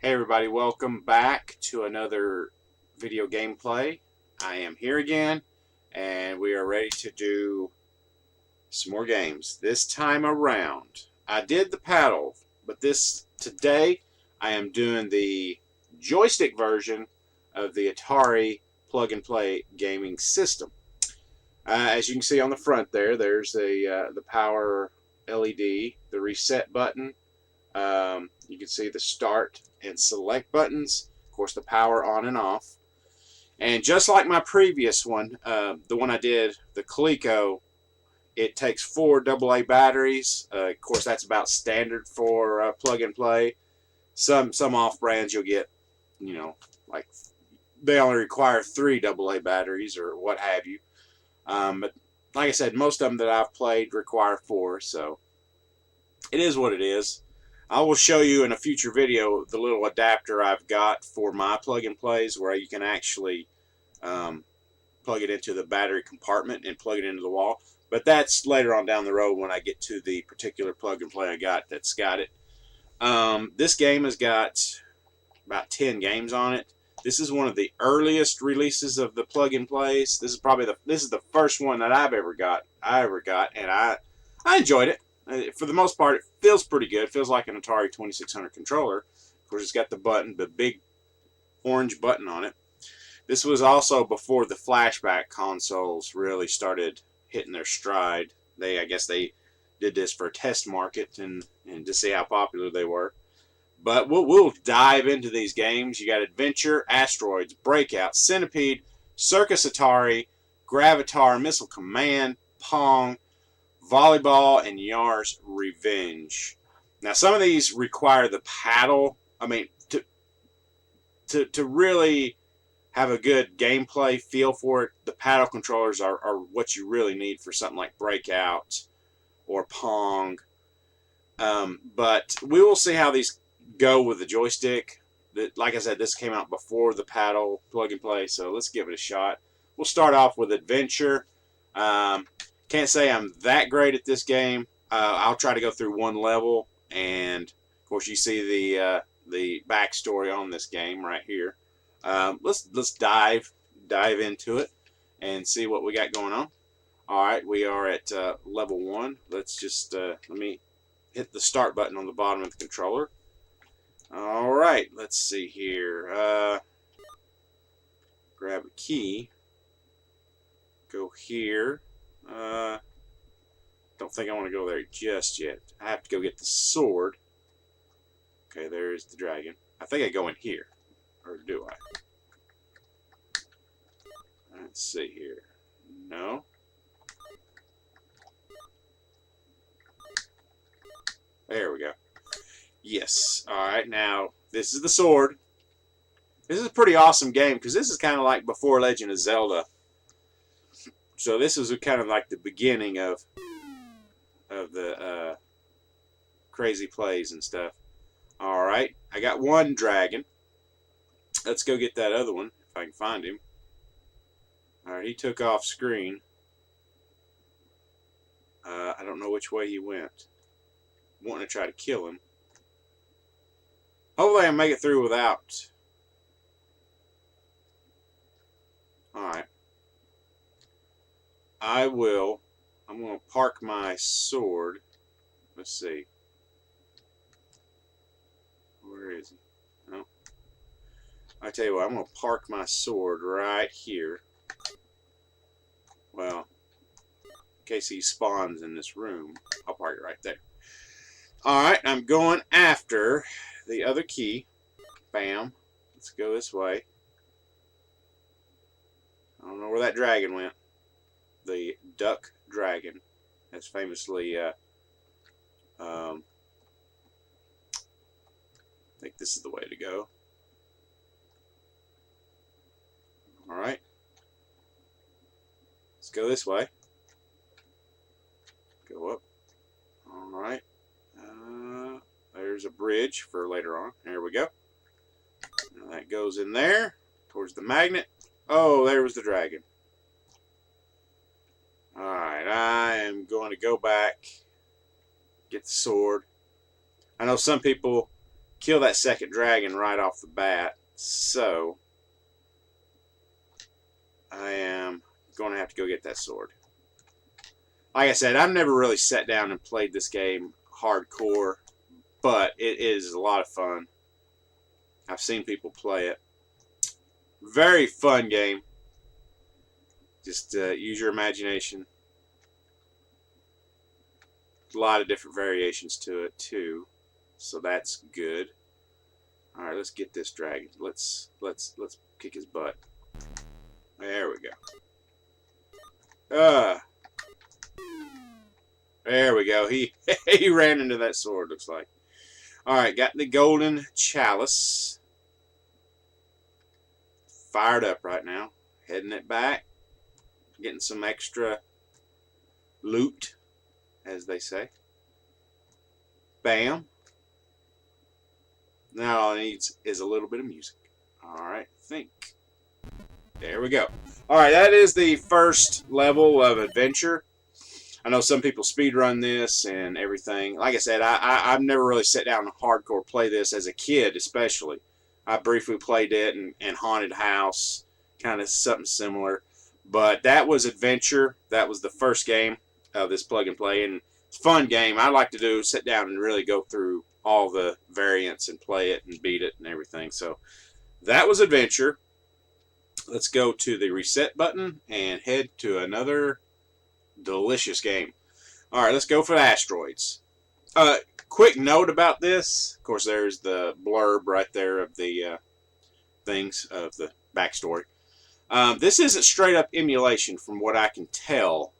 Hey everybody, welcome back to another video gameplay. I am here again and we are ready to do some more games. This time around, I did the paddle, but today I am doing the joystick version of the Atari plug and play gaming system. As you can see on the front there's the power LED, the reset button. You can see the start and select buttons, of course the power on and off. And just like my previous one, the one I did, the Coleco, it takes 4 AA batteries. Of course that's about standard for plug and play. Some off brands you'll get, like they only require 3 AA batteries or what have you. But like I said, most of them that I've played require 4, so it is what it is. I will show you in a future video the little adapter I've got for my plug and plays where you can actually plug it into the battery compartment and plug it into the wall. But that's later on down the road when I get to the particular plug and play I got that's got it. This game has got about 10 games on it. This is one of the earliest releases of the plug and plays. This is the first one that I ever got, and I enjoyed it. For the most part, it feels pretty good. It feels like an Atari 2600 controller. Of course, it's got the big orange button on it. This was also before the flashback consoles really started hitting their stride. I guess they did this for a test market and to see how popular they were. But we'll dive into these games. You got Adventure, Asteroids, Breakout, Centipede, Circus Atari, Gravatar, Missile Command, Pong, Volleyball, and Yars Revenge. Now, some of these require the paddle. I mean, to really have a good gameplay feel for it, the paddle controllers are what you really need for something like Breakout or Pong. But we will see how these go with the joystick. Like I said, this came out before the paddle plug and play, so let's give it a shot. We'll start off with Adventure. Can't say I'm that great at this game. I'll try to go through one level, and of course you see the backstory on this game right here. Let's dive into it and see what we got going on. All right, we are at level 1. Let's just let me hit the start button on the bottom of the controller. All right, let's see here. Grab a key. Go here. Don't think I want to go there just yet. I have to go get the sword. Okay, there's the dragon. I think I go in here. Or do I? Let's see here. No. There we go. Yes. Alright, now, this is the sword. This is a pretty awesome game, because this is kind of like before Legend of Zelda. So this is kind of like the beginning of the crazy plays and stuff. Alright, I got one dragon. Let's go get that other one, if I can find him. Alright, he took off screen. I don't know which way he went. I'm wanting to try to kill him. Hopefully I can make it through without. Alright. I'm going to park my sword. Let's see. Where is he? Oh. I tell you what, I'm going to park my sword right here. Well, in case he spawns in this room, I'll park it right there. Alright, I'm going after the other key. Bam. Let's go this way. I don't know where that dragon went. The duck dragon. That's famously, I think this is the way to go. Alright. Let's go this way. Go up. Alright. There's a bridge for later on. There we go. Now that goes in there towards the magnet. Oh, there was the dragon. Alright, I am going to go back, get the sword. I know some people kill that second dragon right off the bat. So I am going to have to go get that sword. Like I said, I've never really sat down and played this game hardcore, but it is a lot of fun. I've seen people play it. Very fun game. Just use your imagination. A lot of different variations to it too, so that's good. All right, let's get this dragon. Let's kick his butt. There we go. There we go. He ran into that sword, looks like. All right, got the golden chalice. Fired up right now. Heading it back. Getting some extra loot, as they say. Bam. Now all it needs is a little bit of music. Alright, think. There we go. Alright, that is the first level of adventure. I know some people speedrun this and everything. Like I said, I've never really sat down and hardcore play this as a kid, especially. I briefly played it in Haunted House, kind of something similar. But that was adventure. That was the first game of this plug and play, and it's a fun game. I like to do sit down and really go through all the variants and play it and beat it and everything. So that was adventure. Let's go to the reset button and head to another delicious game. All right, let's go for the asteroids. Quick note about this. Of course, there's the blurb right there of the things of the backstory. This isn't straight up emulation from what I can tell.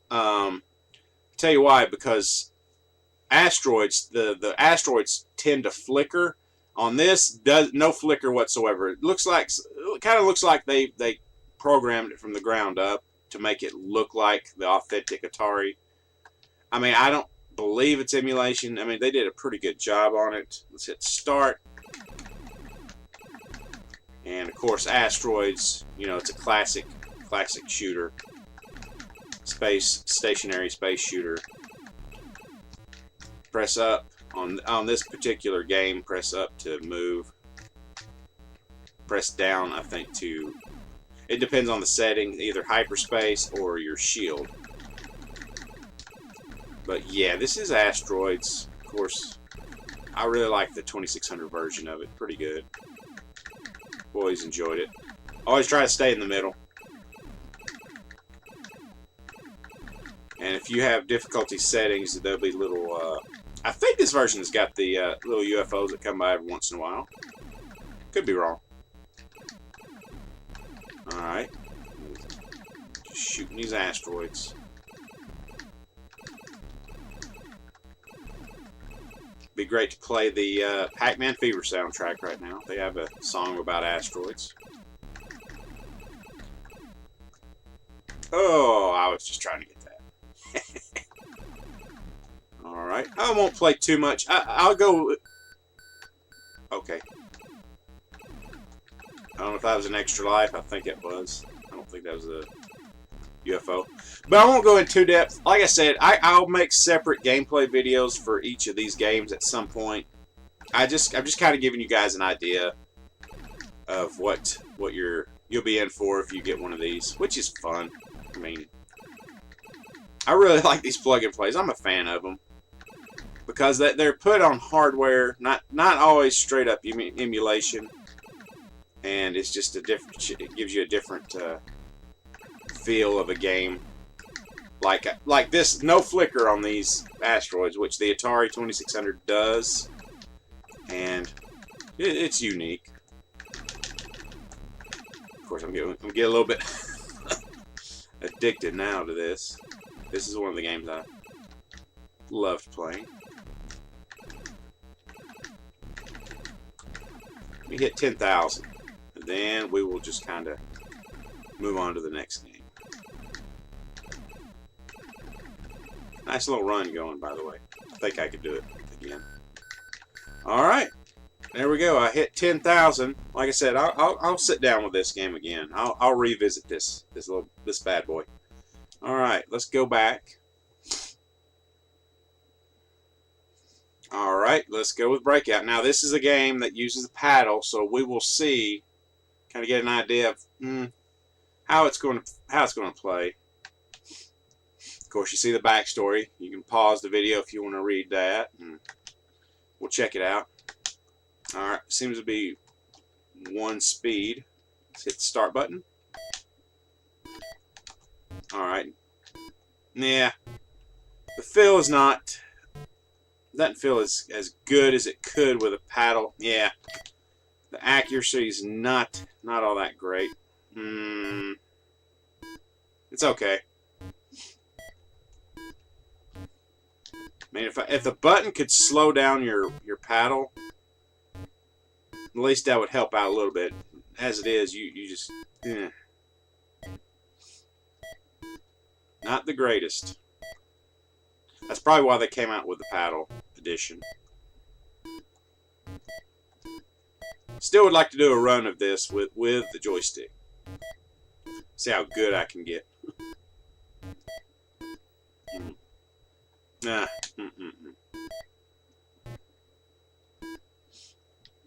Tell you why, because asteroids, the asteroids tend to flicker. On this, does no flicker whatsoever. It kind of looks like they programmed it from the ground up to make it look like the authentic Atari. I mean, I don't believe it's emulation. I mean, they did a pretty good job on it. Let's hit start. And of course, asteroids, you know, it's a classic shooter. Stationary space shooter. Press up on this particular game, press up to move. Press down, I think, to, it depends on the setting, either hyperspace or your shield. But yeah, this is asteroids. Of course, I really like the 2600 version of it. Pretty good. Always enjoyed it. Always try to stay in the middle. And if you have difficulty settings, there'll be little, I think this version has got the little UFOs that come by every once in a while. Could be wrong. Alright. Just shooting these asteroids. Be great to play the Pac-Man Fever soundtrack right now. They have a song about asteroids. Oh, I was just trying to get that. Alright. I won't play too much. I'll go... Okay. I don't know if that was an extra life. I think it was. I don't think that was a UFO. But I won't go into depth. Like I said, I'll make separate gameplay videos for each of these games at some point. I'm just kind of giving you guys an idea of what you'll be in for if you get one of these, which is fun. I mean, I really like these plug and plays. I'm a fan of them because they're put on hardware, not always straight up emulation, and it's just a different. It gives you a different feel of a game. Like this, no flicker on these asteroids, which the Atari 2600 does, and it's unique. Of course, I'm getting a little bit addicted now to this. This is one of the games I loved playing. We hit 10,000, and then we will just kind of move on to the next game. Nice little run going, by the way. I think I could do it again. Alright. There we go. I hit 10,000. Like I said, I'll sit down with this game again. I'll revisit this bad boy. Alright, let's go back. Alright, let's go with Breakout. Now this is a game that uses a paddle, so we will see, kind of get an idea of how it's going to play. Of course, you see the backstory. You can pause the video if you want to read that, and we'll check it out. Alright, seems to be one speed. Let's hit the start button. Alright. Yeah. The feel is not... doesn't feel as good as it could with a paddle. Yeah. The accuracy is not all that great. It's okay. I mean, if the button could slow down your paddle, at least that would help out a little bit. As it is, you just not the greatest. That's probably why they came out with the paddle edition. Still would like to do a run of this with the joystick. See how good I can get.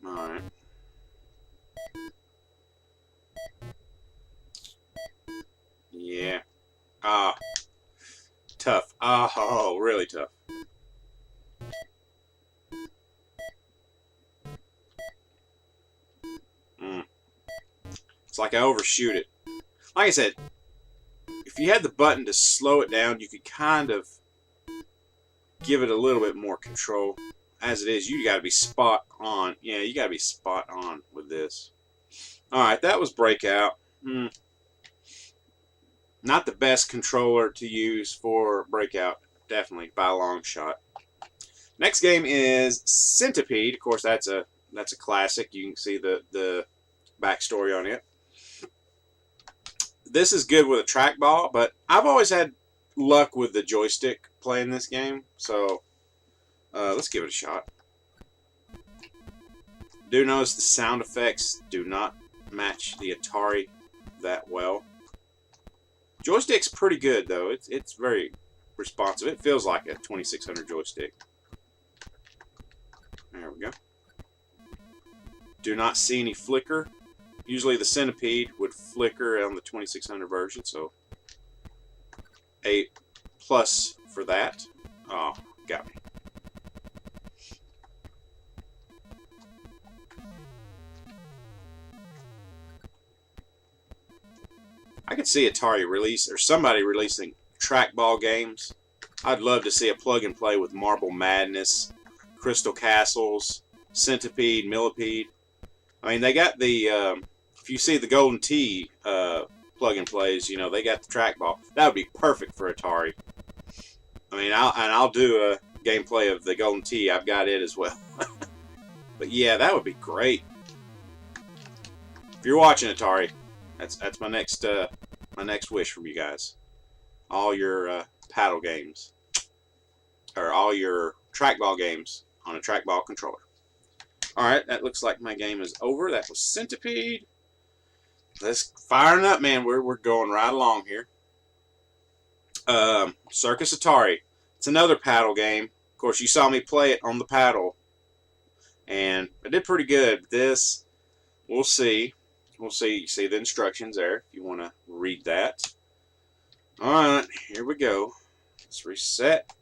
Alright. Yeah. Tough. Oh, really tough. It's like I overshoot it. Like I said, if you had the button to slow it down, you could kind of give it a little bit more control. As it is, you got to be spot on. Yeah, you got to be spot on with this. Alright, that was Breakout. Not the best controller to use for Breakout, definitely by a long shot. Next game is Centipede. Of course, that's a classic. You can see the backstory on it. This is good with a trackball, but I've always had luck with the joystick playing this game, so let's give it a shot. Do notice the sound effects do not match the Atari that well. Joystick's pretty good though. It's very responsive. It feels like a 2600 joystick. There we go. Do not see any flicker. Usually the Centipede would flicker on the 2600 version, so A+ for that. Oh, got me. I could see Atari release, or somebody releasing trackball games. I'd love to see a plug and play with Marble Madness, Crystal Castles, Centipede, Millipede. I mean, they got the, if you see the Golden Tee plug and plays, you know, they got the trackball. That would be perfect for Atari. I mean, I'll do a gameplay of the Golden Tee. I've got it as well. But yeah, that would be great. If you're watching Atari, that's my next wish from you guys. All your paddle games, or all your trackball games on a trackball controller. Alright, that looks like my game is over. That was Centipede. Let's firing up, man. We're going right along here. Circus Atari. It's another paddle game. Of course, you saw me play it on the paddle, and I did pretty good. This, we'll see. We'll see. You see the instructions there if you want to read that. Alright, here we go. Let's reset.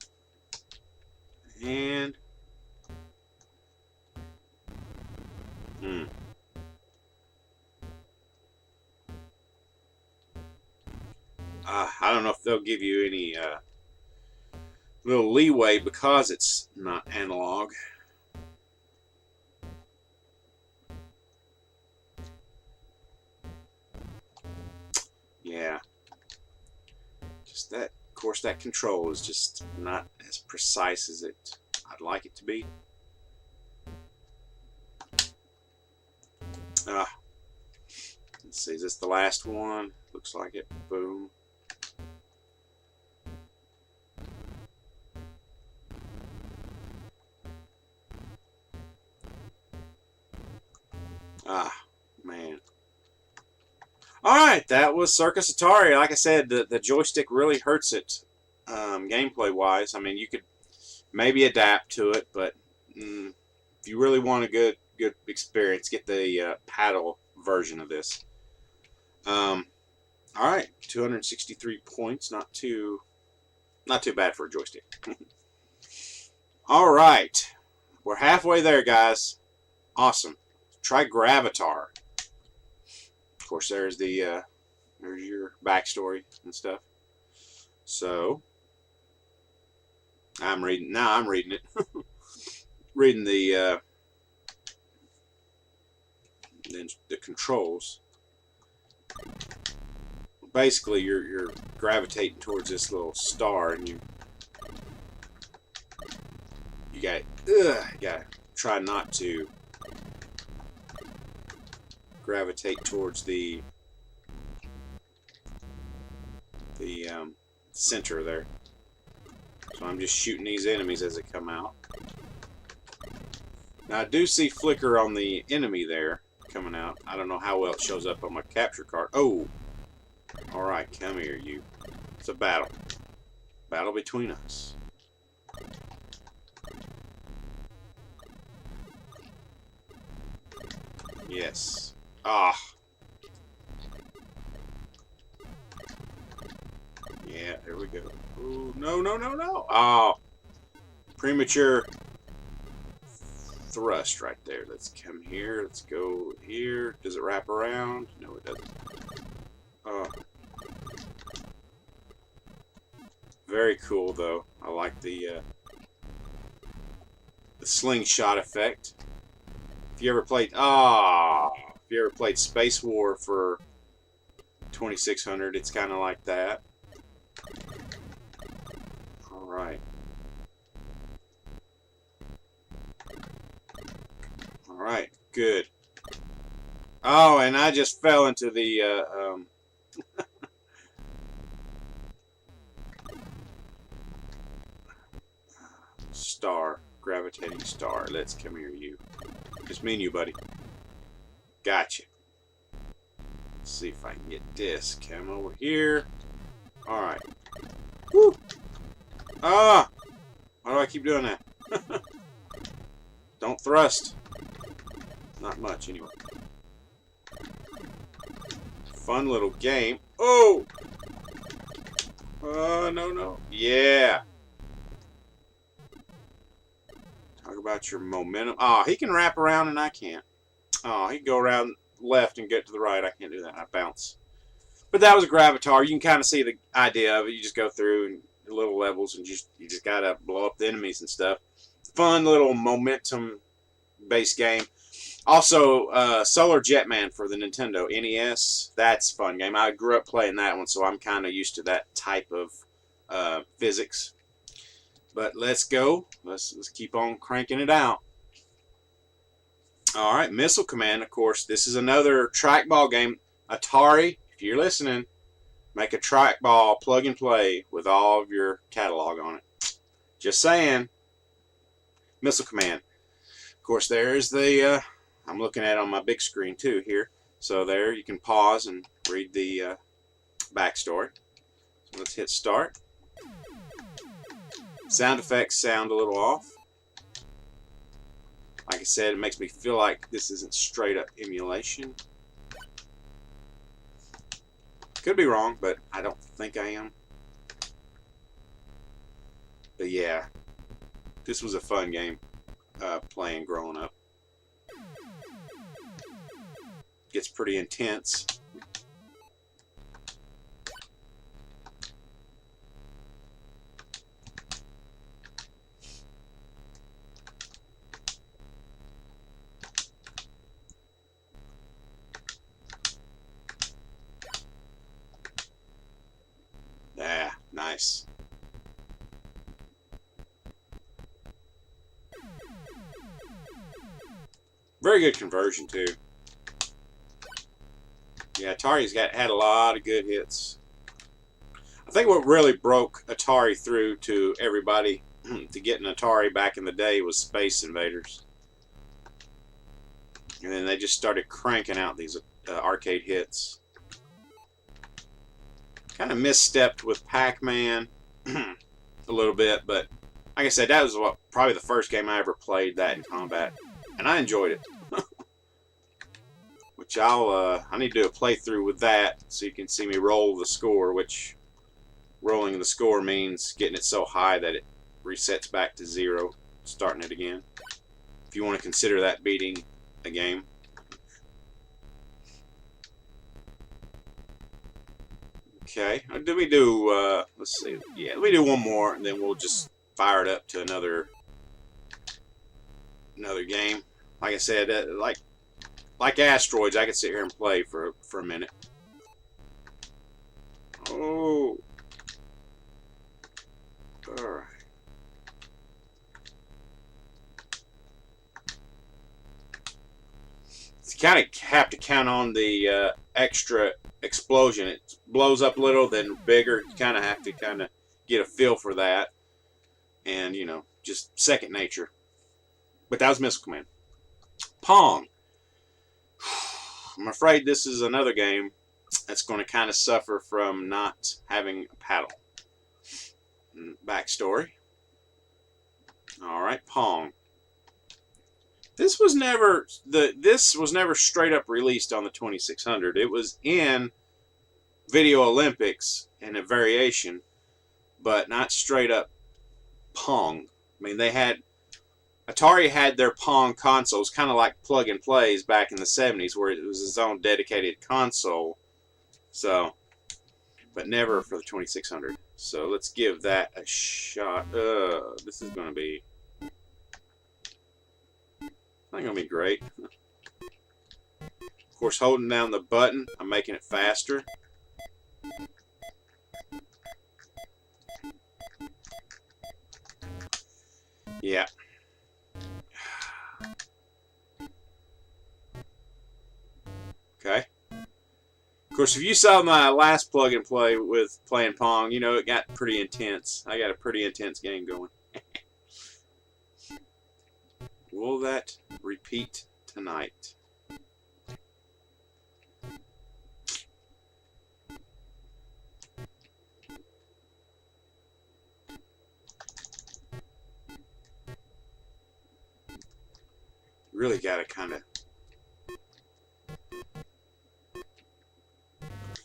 And I don't know if they'll give you any little leeway because it's not analog. Yeah. Just that, of course, that control is just not as precise as I'd like it to be. Let's see, is this the last one? Looks like it. Boom. Man. Alright, that was Circus Atari. Like I said, the joystick really hurts it gameplay-wise. I mean, you could maybe adapt to it, but if you really want a good experience, get the paddle version of this. All right, 263 points. Not too bad for a joystick. All right, we're halfway there, guys. Awesome. Try Gravatar. Of course, there's the there's your backstory and stuff. So I'm reading it. Reading the controls. Basically, you're gravitating towards this little star, and you gotta try not to gravitate towards the center there. So I'm just shooting these enemies as they come out. Now I do see flicker on the enemy there coming out. I don't know how well it shows up on my capture card. Oh! Alright, come here, you. It's a battle. Battle between us. Yes. Ah. Yeah, there we go. Ooh, no, no, no, no. Oh. Premature thrust right there. Let's come here. Let's go here. Does it wrap around? No, it doesn't. Oh. Very cool, though. I like the slingshot effect. If you ever played, Space War for 2600, it's kind of like that. All right. All right. Good. Oh, and I just fell into the star, gravitating star. Let's come here, you. Just me and you, buddy. Gotcha. Let's see if I can get this. Come over here. Alright. Woo! Ah! Why do I keep doing that? Don't thrust. Not much, anyway. Fun little game. Oh! No, no. Yeah! Talk about your momentum. Oh, he can wrap around and I can't. Oh, he can go around left and get to the right. I can't do that. I bounce. But that was a Gravatar. You can kind of see the idea of it. You just go through and little levels and you just gotta blow up the enemies and stuff. Fun little momentum-based game. Also, Solar Jetman for the Nintendo NES. That's a fun game. I grew up playing that one, so I'm kind of used to that type of physics. But let's go. Let's keep on cranking it out. All right, Missile Command. Of course, this is another trackball game. Atari, if you're listening, make a trackball plug and play with all of your catalog on it. Just saying. Missile Command. Of course, there's the. I'm looking at it on my big screen too here. So there, you can pause and read the backstory. So let's hit start. Sound effects sound a little off. Like I said, it makes me feel like this isn't straight up emulation. Could be wrong, but I don't think I am. But yeah, this was a fun game playing growing up. Gets pretty intense. Yeah, nice. Very good conversion too. Yeah, Atari's had a lot of good hits. I think what really broke Atari through to everybody to get an Atari back in the day was Space Invaders. And then they just started cranking out these arcade hits. Kind of misstepped with Pac-Man a little bit, but Like I said, that was probably the first game I ever played that in combat, and I enjoyed it. Which I need to do a playthrough with that so you can see me roll the score, which rolling the score means getting it so high that it resets back to 0, starting it again. If you want to consider that beating a game. Okay, did we do, let's see, yeah, let me do one more, and then we'll just fire it up to another game. Like I said, like asteroids, I could sit here and play for a minute. Oh, all right. You kind of have to count on the extra explosion. It blows up a little, then bigger. You kind of have to get a feel for that, and you know, just second nature. But that was Missile Command. Pong. I'm afraid this is another game that's going to kind of suffer from not having a paddle. Backstory. All right, Pong. This was never straight up released on the 2600. It was in Video Olympics in a variation, but not straight up Pong. I mean, Atari had their Pong consoles, kind of like plug and plays back in the 70s, where it was its own dedicated console. So, but never for the 2600. So let's give that a shot. This is going to be not going to be great. Of course, holding down the button, I'm making it faster. Yeah. Okay. Of course, if you saw my last plug and play with playing Pong, you know it got pretty intense. I got a pretty intense game going. Will that repeat tonight? Really got to kind of...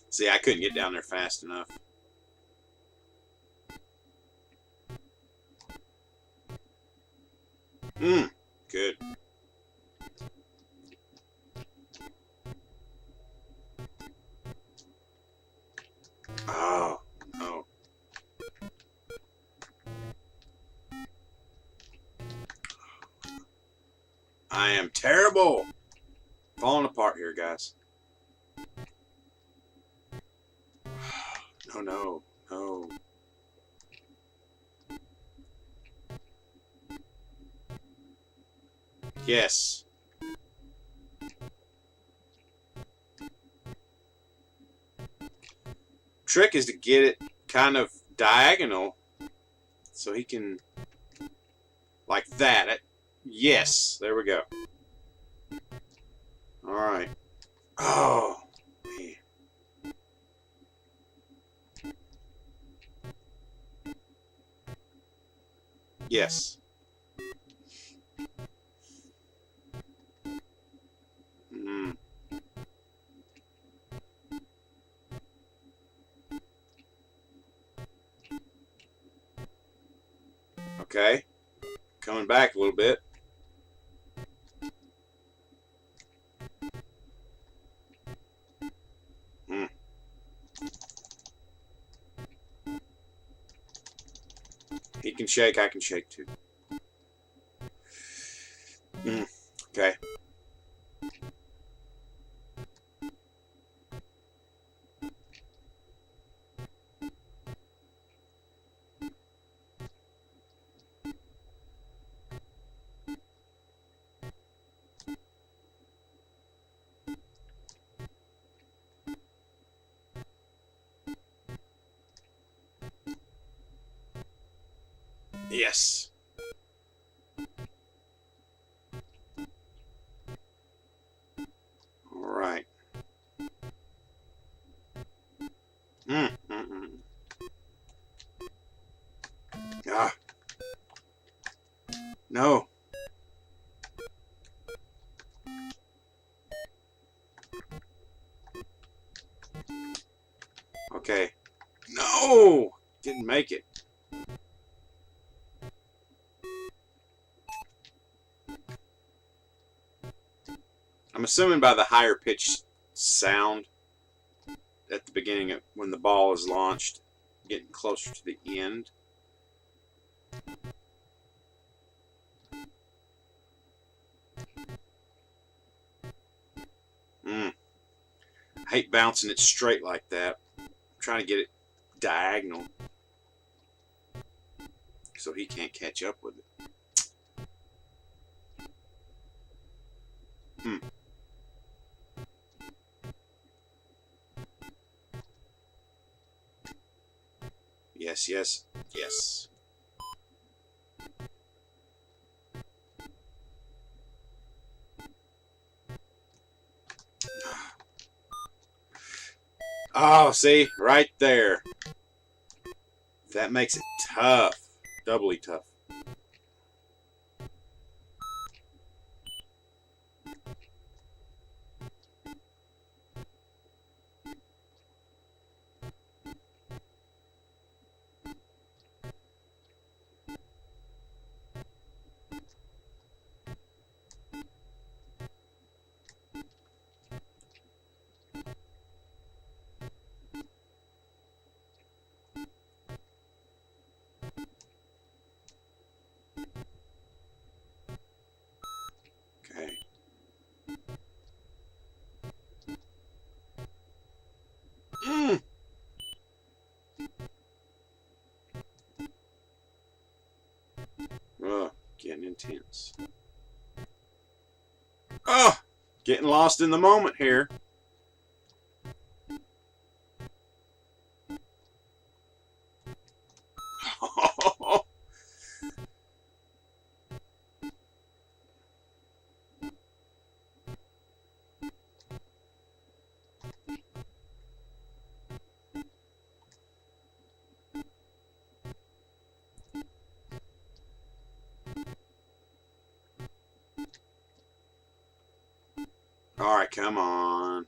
See, I couldn't get down there fast enough. Good. Oh, no. I am terrible. Falling apart here, guys. No. Yes. Trick is to get it kind of diagonal so he can, like that. Yes, there we go. All right. Oh, man. Yes. Okay. Coming back a little bit. He can shake, I can shake too. Okay. Yes. All right. Ah. No. Okay. No! Didn't make it. I'm assuming by the higher pitched sound at the beginning of when the ball is launched, getting closer to the end. I hate bouncing it straight like that. I'm trying to get it diagonal so he can't catch up with it. Yes, yes, yes. Oh, see? Right there. That makes it tough. Doubly tough. Okay. Oh, getting intense. Oh, getting lost in the moment here. All right, come on.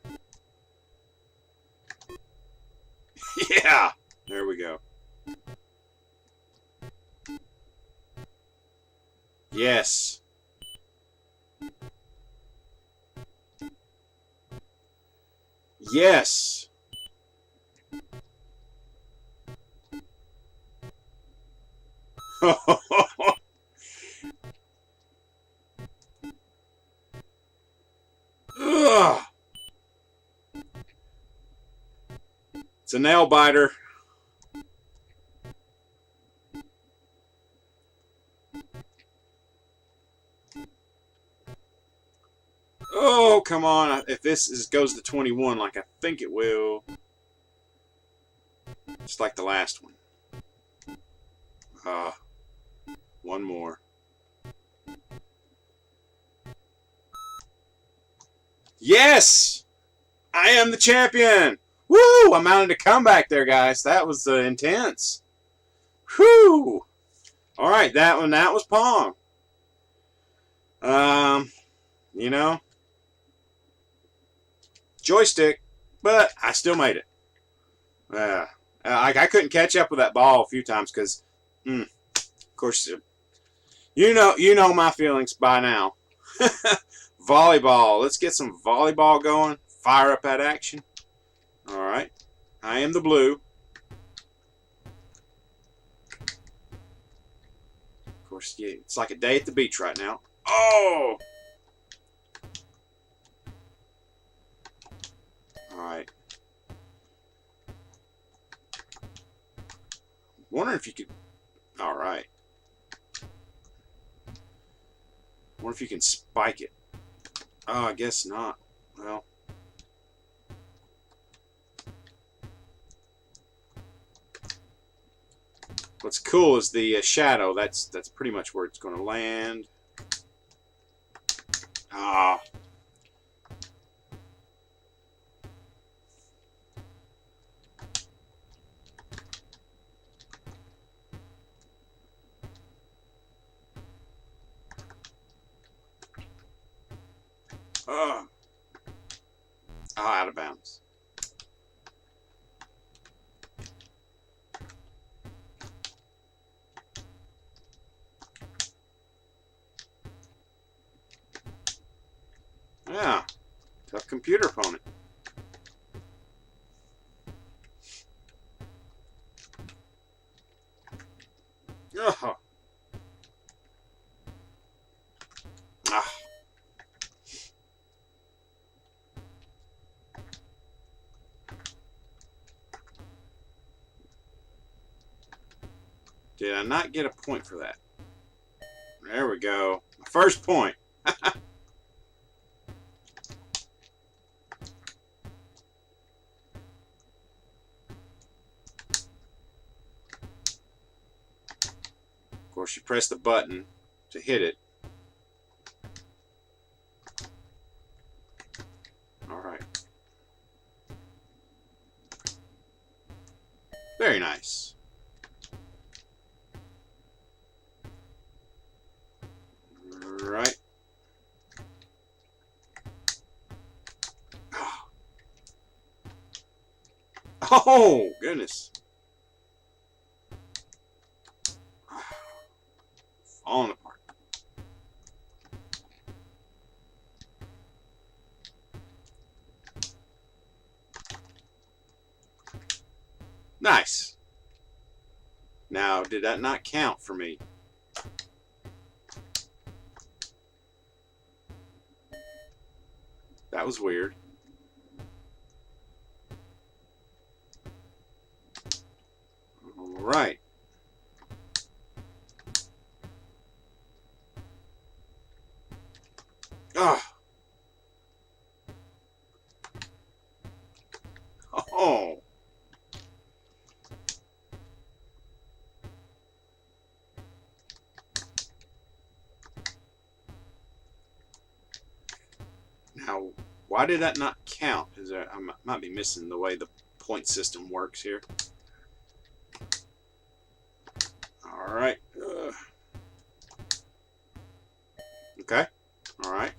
Yeah, there we go. Yes. Yes. Ugh. It's a nail biter. Oh, come on. If this goes to 21 like I think it will, just like the last one. One more. Yes! I am the champion! Woo! I mounted a comeback there, guys. That was intense. Whew! Alright, that was Pong. You know, joystick, but I still made it. I couldn't catch up with that ball a few times because, of course, you know my feelings by now. Volleyball. Let's get some volleyball going. Fire up that action. All right. I am the blue. Of course, yeah, it's like a day at the beach right now. Oh! All right. Wondering if you could. All right. Wonder if you can spike it. Oh, I guess not. Well. What's cool is the shadow. That's pretty much where it's going to land. Ah. Oh, out of bounds. Yeah, tough computer opponent. Oh. Ah. Did I not get a point for that? There we go. My first point. Of course, you press the button to hit it. All right. Very nice. Right. Oh, goodness. Falling apart. Nice. Now, did that not count for me? That was weird. All right. Oh. Oh. Now, why did that not count? Is there, I might be missing the way the point system works here. All right. Okay. All right.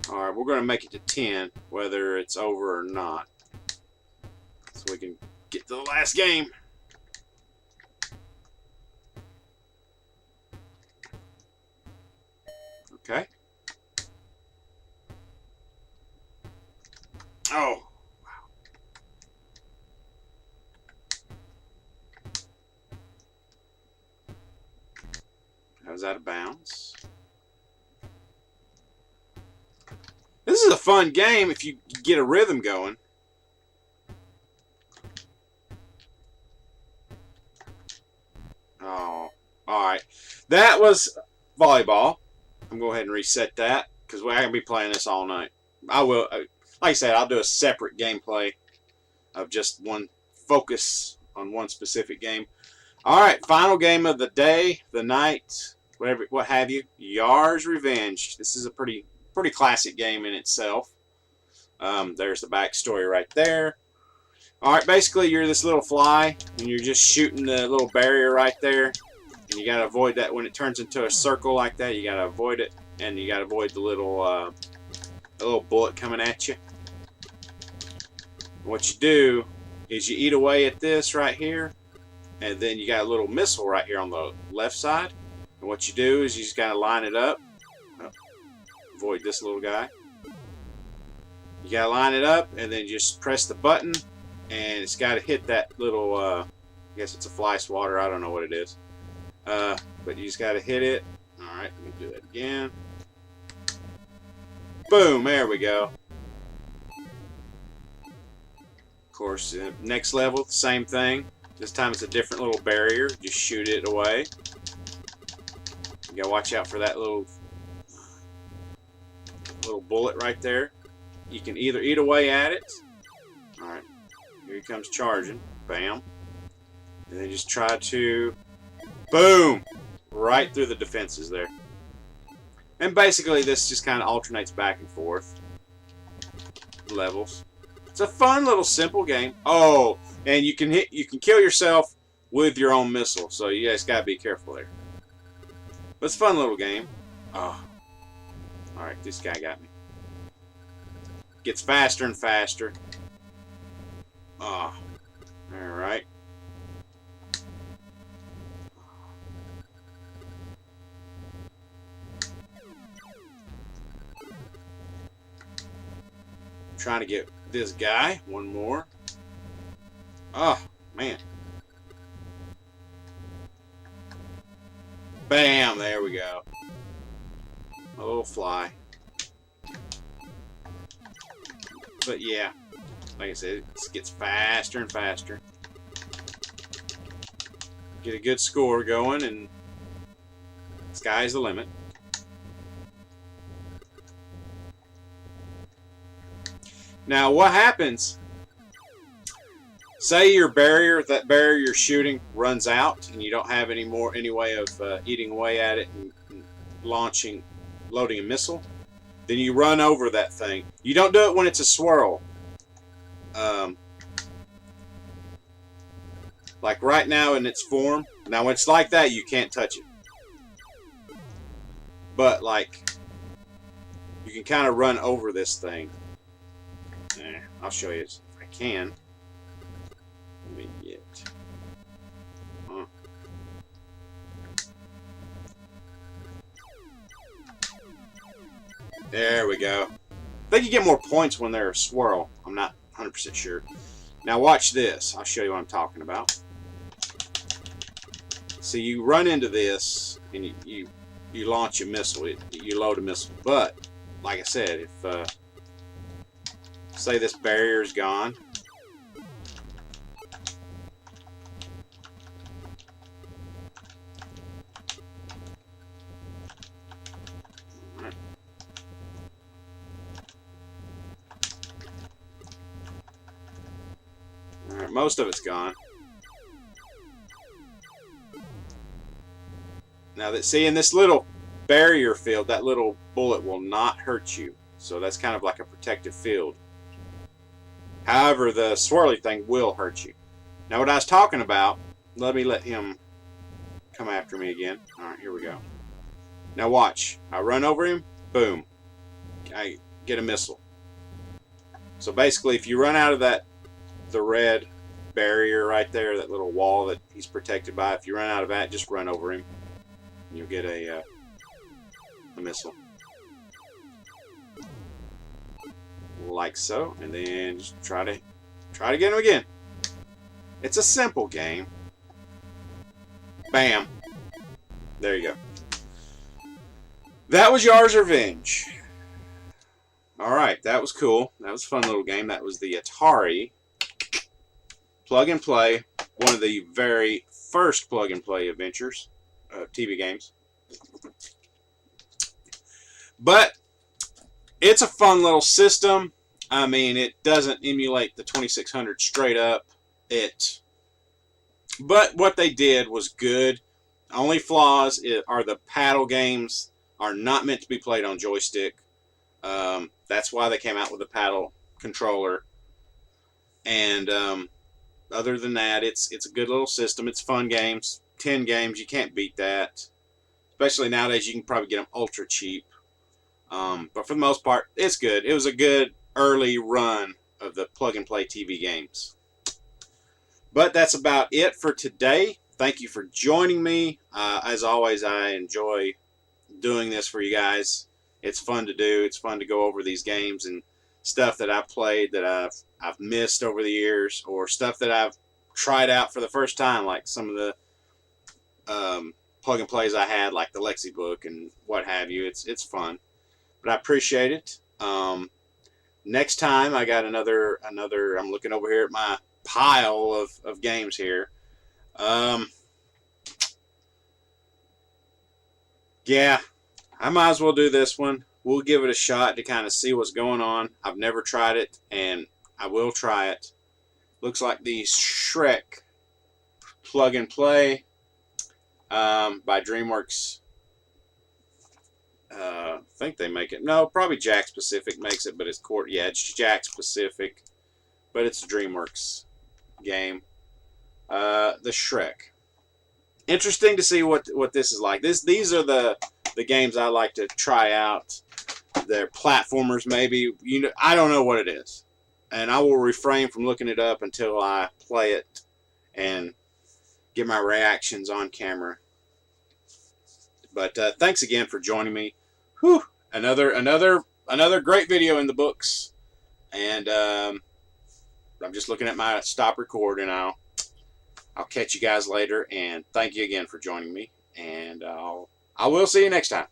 Alright, we're going to make it to 10, whether it's over or not. So we can get to the last game. Okay. Oh. Wow. I was out of bounds. This is a fun game if you get a rhythm going. Oh, alright. That was volleyball. I'm going to go ahead and reset that because we're going to be playing this all night. I will, like I said, I'll do a separate gameplay of just one focus on one specific game. Alright, final game of the day, the night, whatever, what have you. Yars Revenge. This is a pretty classic game in itself. There's the backstory right there. Alright, basically you're this little fly and you're just shooting the little barrier right there. And you gotta avoid that when it turns into a circle like that. You gotta avoid it, and you gotta avoid the little bullet coming at you. And what you do is you eat away at this right here, and then you got a little missile right here on the left side. And what you do is you just gotta line it up. Avoid this little guy. You gotta line it up and then just press the button, and it's gotta hit that little I guess it's a fly swatter, I don't know what it is, but you just gotta hit it. Alright, let me do that again. Boom, there we go. Of course, next level, same thing. This time it's a different little barrier. Just shoot it away. You gotta watch out for that little bullet right there. You can either eat away at it. Alright, here he comes charging. Bam. And then just try to, boom, right through the defenses there. And basically this just kind of alternates back and forth levels. It's a fun little simple game. Oh, and you can kill yourself with your own missile, so you guys gotta be careful there. But it's a fun little game. Oh, all right, this guy got me. Gets faster and faster. Oh, all right. Trying to get this guy one more. Oh man. Bam, there we go. A little fly. But yeah, like I said, it gets faster and faster. Get a good score going, and sky's the limit. Now, what happens? Say your barrier, that barrier you're shooting, runs out, and you don't have any way of eating away at it and loading a missile. Then you run over that thing. You don't do it when it's a swirl. Like right now in its form. Now when it's like that, you can't touch it. But like, you can kind of run over this thing. I'll show you if I can. Let me get. There we go. I think you get more points when they're a swirl. I'm not 100% sure. Now watch this. I'll show you what I'm talking about. So you run into this and you launch a missile. You load a missile. But like I said, if say this barrier is gone. Alright, most of it's gone. Now that see in this little barrier field, that little bullet will not hurt you. So that's kind of like a protective field. However, the swirly thing will hurt you. Now what I was talking about, let him come after me again. Alright, here we go. Now watch. I run over him, boom. I get a missile. So basically if you run out of the red barrier right there, that little wall that he's protected by, if you run out of that, just run over him. And you'll get a missile. Like so, and then just try to get him again. It's a simple game. Bam. There you go. That was Yars Revenge. Alright, that was cool. That was a fun little game. That was the Atari plug and play. One of the very first plug and play adventures of TV games. But it's a fun little system. I mean, it doesn't emulate the 2600 straight up. But what they did was good. Only flaws are the paddle games are not meant to be played on joystick. That's why they came out with a paddle controller. And other than that, it's a good little system. It's fun games. 10 games, you can't beat that. Especially nowadays, you can probably get them ultra cheap. But for the most part, it's good. It was a good early run of the plug-and-play TV games. But that's about it for today. Thank you for joining me. As always, I enjoy doing this for you guys. It's fun to do. It's fun to go over these games and stuff that I've played that I've missed over the years, or stuff that I've tried out for the first time, like some of the plug and plays I had, like the Lexi book and what have you. It's fun, but I appreciate it. Next time I got another. I'm looking over here at my pile of games here. Yeah, I might as well do this one. We'll give it a shot to kind of see what's going on. I've never tried it, and I will try it. Looks like the Shrek plug and play by DreamWorks think they make it. No, probably Jack Specific makes it, but it's yeah, it's Jack Specific, but it's a DreamWorks game. The Shrek. Interesting to see what this is like. These are the games I like to try out. They're platformers, maybe. I don't know what it is, and I will refrain from looking it up until I play it and get my reactions on camera. But thanks again for joining me. Whew, another great video in the books. And I'm just looking at my stop record, and I'll catch you guys later. And thank you again for joining me. And I will see you next time.